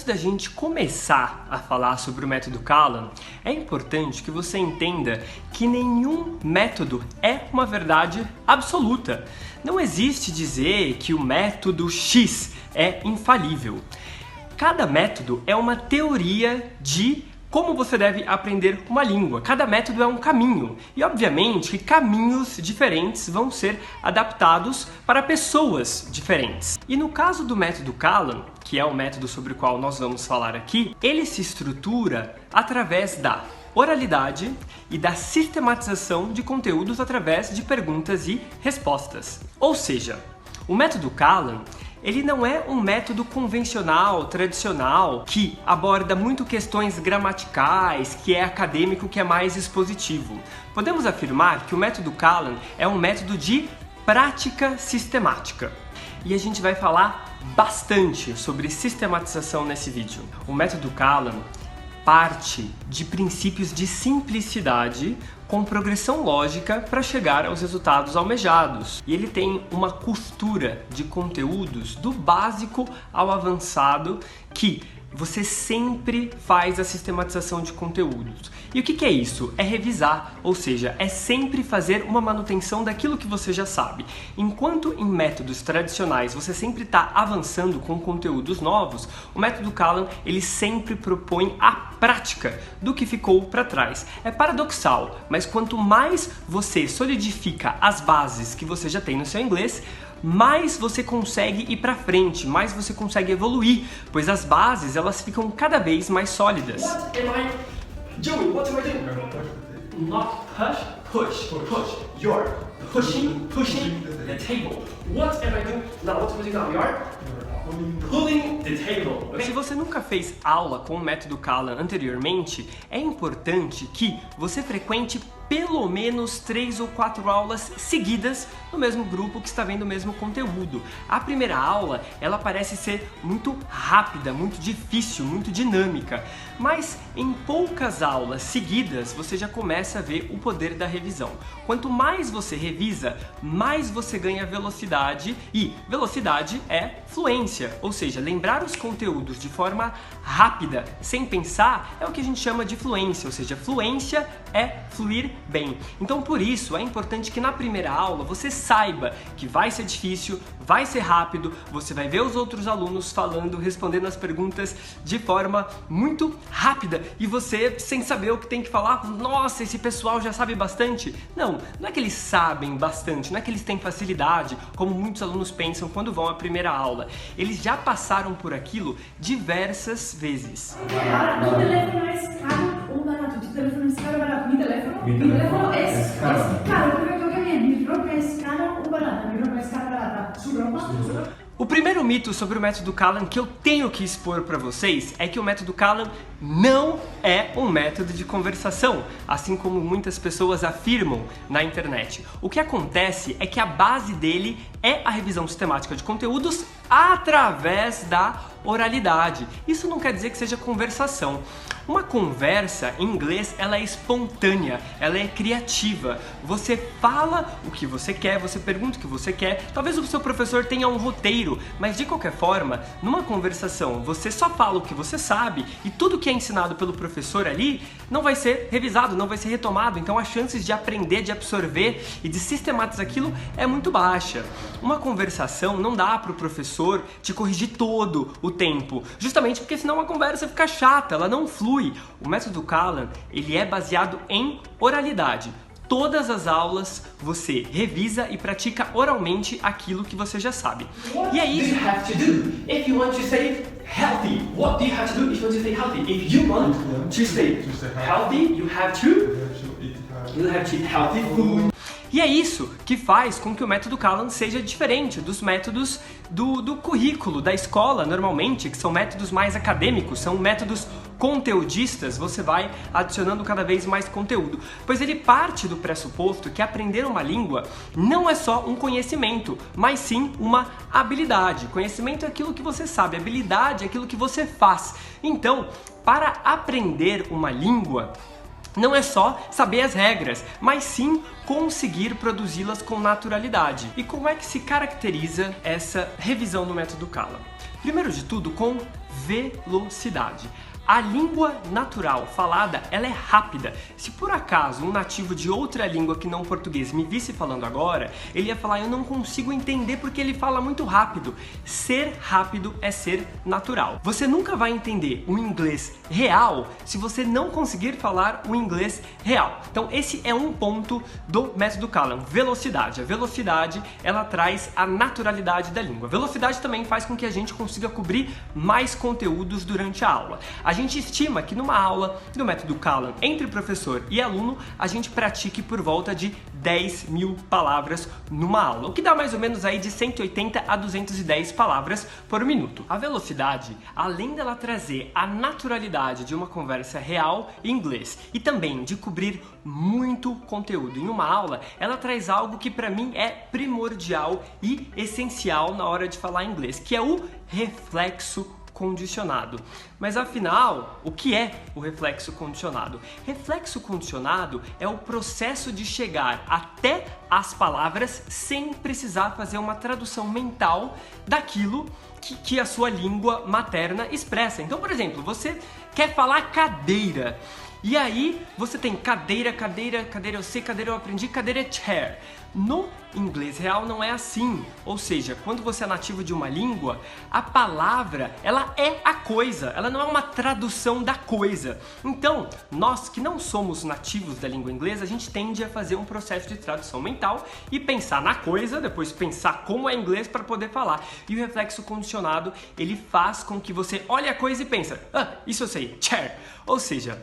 da gente começar a falar sobre o método Kalan, é importante que você entenda que nenhum método é uma verdade absoluta. Não existe dizer que o método X é infalível. Cada método é uma teoria de como você deve aprender uma língua. Cada método é um caminho. E obviamente que caminhos diferentes vão ser adaptados para pessoas diferentes. E no caso do método Kalan, que é o método sobre o qual nós vamos falar aqui, ele se estrutura através da oralidade e da sistematização de conteúdos através de perguntas e respostas. Ou seja, o método Kalan, ele não é um método convencional, tradicional, que aborda muito questões gramaticais, que é acadêmico, que é mais expositivo. Podemos afirmar que o método Kalan é um método de prática sistemática. E a gente vai falar bastante sobre sistematização nesse vídeo. O método Kalan parte de princípios de simplicidade com progressão lógica para chegar aos resultados almejados. E ele tem uma costura de conteúdos do básico ao avançado que você sempre faz a sistematização de conteúdos. E o que é isso? É revisar, ou seja, é sempre fazer uma manutenção daquilo que você já sabe. Enquanto em métodos tradicionais você sempre está avançando com conteúdos novos, o método Kalan ele sempre propõe a prática do que ficou para trás. É paradoxal, mas quanto mais você solidifica as bases que você já tem no seu inglês, mais você consegue ir para frente, mais você consegue evoluir, pois as bases elas ficam cada vez mais sólidas. Joey, what am I doing? Not push, push, push. You're pushing the table. What am I doing? Now, what am I doing now? You're pulling the table. Se você nunca fez aula com o método Kalan anteriormente, é importante que você frequente pelo menos 3 ou 4 aulas seguidas no mesmo grupo que está vendo o mesmo conteúdo. A primeira aula, ela parece ser muito rápida, muito difícil, muito dinâmica, mas em poucas aulas seguidas você já começa a ver o poder da revisão. Quanto mais você revisa, mais você ganha velocidade, e velocidade é fluência, ou seja, lembrar os conteúdos de forma rápida, sem pensar, é o que a gente chama de fluência, ou seja, fluência é fluir bem. Então por isso é importante que na primeira aula você saiba que vai ser difícil, vai ser rápido, você vai ver os outros alunos falando, respondendo as perguntas de forma muito rápida e você, sem saber o que tem que falar, nossa, esse pessoal já sabe bastante. Não é que eles sabem bastante, não é que eles têm facilidade, como muitos alunos pensam quando vão à primeira aula. Eles já passaram por aquilo diversas vezes. Mi teléfono es caro, pero yo que bien, mi ropa es cara o barata, mi ropa es cara barata, su ropa. O primeiro mito sobre o método Kalan que eu tenho que expor para vocês é que o método Kalan não é um método de conversação, assim como muitas pessoas afirmam na internet. O que acontece é que a base dele é a revisão sistemática de conteúdos através da oralidade. Isso não quer dizer que seja conversação. Uma conversa, em inglês, ela é espontânea, ela é criativa. Você fala o que você quer, você pergunta o que você quer. Talvez o seu professor tenha um roteiro, mas de qualquer forma, numa conversação, você só fala o que você sabe e tudo que é ensinado pelo professor ali não vai ser revisado, não vai ser retomado. Então as chances de aprender, de absorver e de sistematizar aquilo é muito baixa. Uma conversação não dá para o professor te corrigir todo o tempo, justamente porque senão a conversa fica chata, ela não flui. O método Kalan, ele é baseado em oralidade. Todas as aulas você revisa e pratica oralmente aquilo que você já sabe. E é isso. You have to do. If you want to stay healthy, what do you have to do if you want to stay healthy? If you want to stay healthy, you have to eat healthy food. E é isso que faz com que o método Kalan seja diferente dos métodos do currículo, da escola, normalmente, que são métodos mais acadêmicos, são métodos conteudistas, você vai adicionando cada vez mais conteúdo, pois ele parte do pressuposto que aprender uma língua não é só um conhecimento, mas sim uma habilidade. Conhecimento é aquilo que você sabe, habilidade é aquilo que você faz. Então, para aprender uma língua, não é só saber as regras, mas sim conseguir produzi-las com naturalidade. E como é que se caracteriza essa revisão do método Kalan? Primeiro de tudo, com velocidade. A língua natural falada, ela é rápida. Se por acaso um nativo de outra língua que não português me visse falando agora, ele ia falar, eu não consigo entender porque ele fala muito rápido. Ser rápido é ser natural. Você nunca vai entender o inglês real se você não conseguir falar o inglês real. Então esse é um ponto do método Callan, velocidade. A velocidade, ela traz a naturalidade da língua. Velocidade também faz com que a gente consiga cobrir mais conteúdos durante a aula. A gente estima que numa aula do método Callan, entre professor e aluno, a gente pratique por volta de 10.000 palavras numa aula, o que dá mais ou menos aí de 180 a 210 palavras por minuto. A velocidade, além dela trazer a naturalidade de uma conversa real em inglês e também de cobrir muito conteúdo em uma aula, ela traz algo que para mim é primordial e essencial na hora de falar inglês, que é o reflexo condicionado. Mas afinal, o que é o reflexo condicionado? Reflexo condicionado é o processo de chegar até as palavras sem precisar fazer uma tradução mental daquilo que a sua língua materna expressa. Então, por exemplo, você quer falar cadeira. E aí você tem cadeira, eu sei, cadeira eu aprendi, cadeira é chair. No inglês real não é assim, ou seja, quando você é nativo de uma língua, a palavra, ela é a coisa, ela não é uma tradução da coisa. Então, nós que não somos nativos da língua inglesa, a gente tende a fazer um processo de tradução mental e pensar na coisa, depois pensar como é inglês para poder falar. E o reflexo condicionado, ele faz com que você olhe a coisa e pensa, isso eu sei, chair. Ou seja,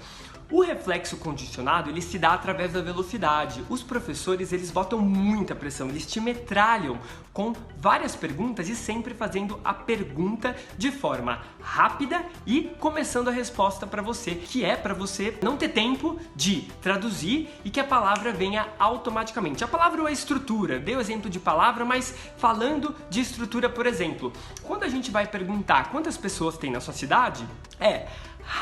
o reflexo condicionado, ele se dá através da velocidade. Os professores, eles botam muita pressão, eles te metralham com várias perguntas e sempre fazendo a pergunta de forma rápida e começando a resposta para você, que é para você não ter tempo de traduzir e que a palavra venha automaticamente. A palavra ou a estrutura, dei o exemplo de palavra, mas falando de estrutura, por exemplo, quando a gente vai perguntar quantas pessoas tem na sua cidade,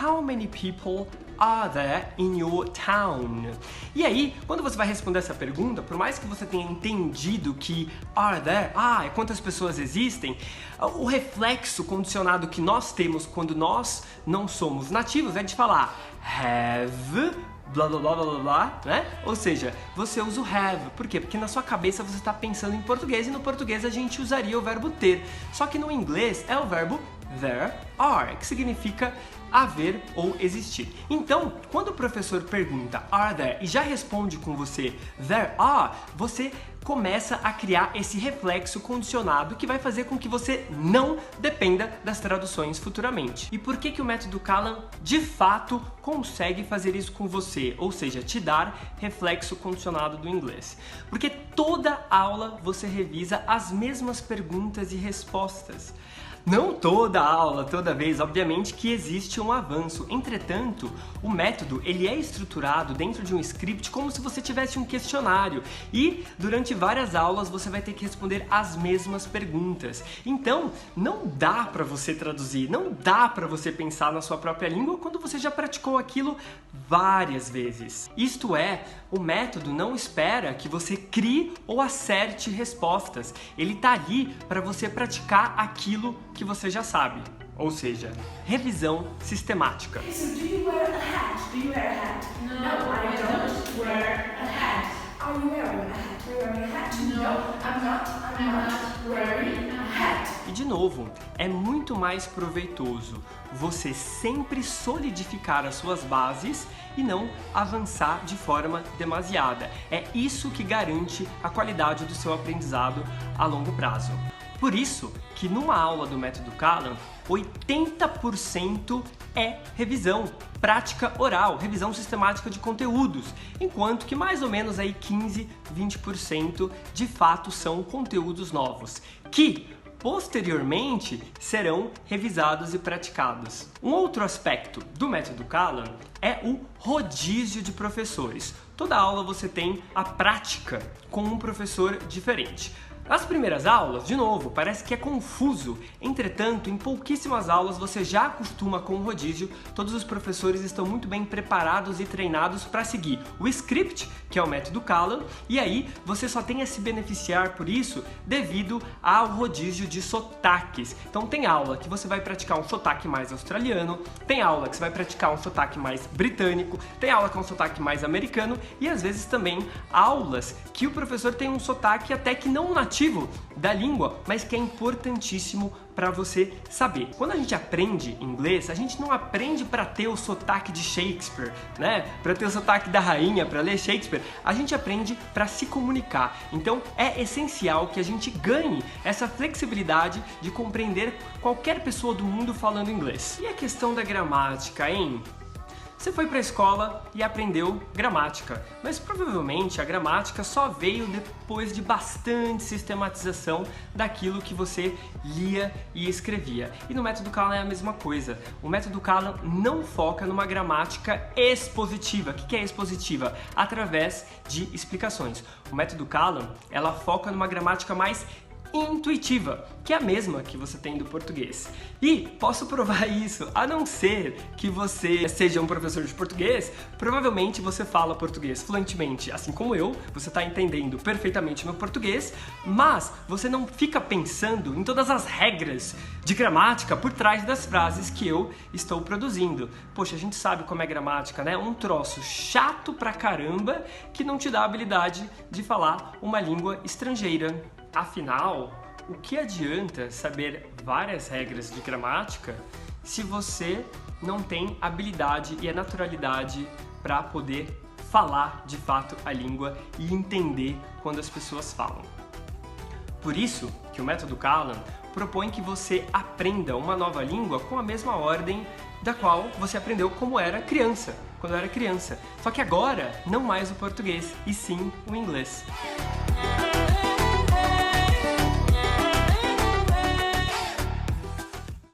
How many people are there in your town? E aí, quando você vai responder essa pergunta, por mais que você tenha entendido que are there, é quantas pessoas existem, o reflexo condicionado que nós temos quando nós não somos nativos é de falar have, blá blá blá blá blá, né? Ou seja, você usa o have. Por quê? Porque na sua cabeça você está pensando em português e no português a gente usaria o verbo ter. Só que no inglês é o verbo there are, que significa haver ou existir. Então, quando o professor pergunta are there e já responde com você there are, você começa a criar esse reflexo condicionado que vai fazer com que você não dependa das traduções futuramente. E por que o método Callan de fato consegue fazer isso com você? Ou seja, te dar reflexo condicionado do inglês. Porque toda aula você revisa as mesmas perguntas e respostas. Não toda aula, toda vez, obviamente que existe um avanço. Entretanto, o método ele é estruturado dentro de um script como se você tivesse um questionário e durante várias aulas você vai ter que responder as mesmas perguntas. Então, não dá para você traduzir, não dá para você pensar na sua própria língua quando você já praticou aquilo várias vezes. Isto é, o método não espera que você crie ou acerte respostas. Ele tá ali para você praticar aquilo que você já sabe, ou seja, revisão sistemática. So, do you wear a hat? Do you wear a hat? No, I don't wear a hat. Are you wearing a hat? Are you wearing a hat? No, I'm not wearing a hat. E de novo, é muito mais proveitoso você sempre solidificar as suas bases e não avançar de forma demasiada. É isso que garante a qualidade do seu aprendizado a longo prazo. Por isso que numa aula do método Callan, 80% é revisão, prática oral, revisão sistemática de conteúdos, enquanto que mais ou menos aí 15, 20% de fato são conteúdos novos, que posteriormente serão revisados e praticados. Um outro aspecto do método Callan é o rodízio de professores. Toda aula você tem a prática com um professor diferente. As primeiras aulas, de novo, parece que é confuso. Entretanto, em pouquíssimas aulas você já acostuma com o rodízio, todos os professores estão muito bem preparados e treinados para seguir o script, que é o método Callan, e aí você só tem a se beneficiar por isso devido ao rodízio de sotaques. Então tem aula que você vai praticar um sotaque mais australiano, tem aula que você vai praticar um sotaque mais britânico, tem aula com um sotaque mais americano e às vezes também aulas que o professor tem um sotaque até que não nativo da língua, mas que é importantíssimo para você saber. Quando a gente aprende inglês, a gente não aprende para ter o sotaque de Shakespeare, né? Para ter o sotaque da rainha, para ler Shakespeare. A gente aprende para se comunicar. Então é essencial que a gente ganhe essa flexibilidade de compreender qualquer pessoa do mundo falando inglês. E a questão da gramática, hein? Você foi para a escola e aprendeu gramática, mas provavelmente a gramática só veio depois de bastante sistematização daquilo que você lia e escrevia. E no método Callan é a mesma coisa. O método Callan não foca numa gramática expositiva. O que é expositiva? Através de explicações. O método Callan, ela foca numa gramática mais intuitiva, que é a mesma que você tem do português. E posso provar isso, a não ser que você seja um professor de português, provavelmente você fala português fluentemente, assim como eu, você está entendendo perfeitamente meu português, mas você não fica pensando em todas as regras de gramática por trás das frases que eu estou produzindo. Poxa, a gente sabe como é gramática, né? Um troço chato pra caramba que não te dá a habilidade de falar uma língua estrangeira. Afinal, o que adianta saber várias regras de gramática se você não tem habilidade e a naturalidade para poder falar de fato a língua e entender quando as pessoas falam? Por isso que o método Callan propõe que você aprenda uma nova língua com a mesma ordem da qual você aprendeu quando era criança. Só que agora não mais o português, e sim o inglês.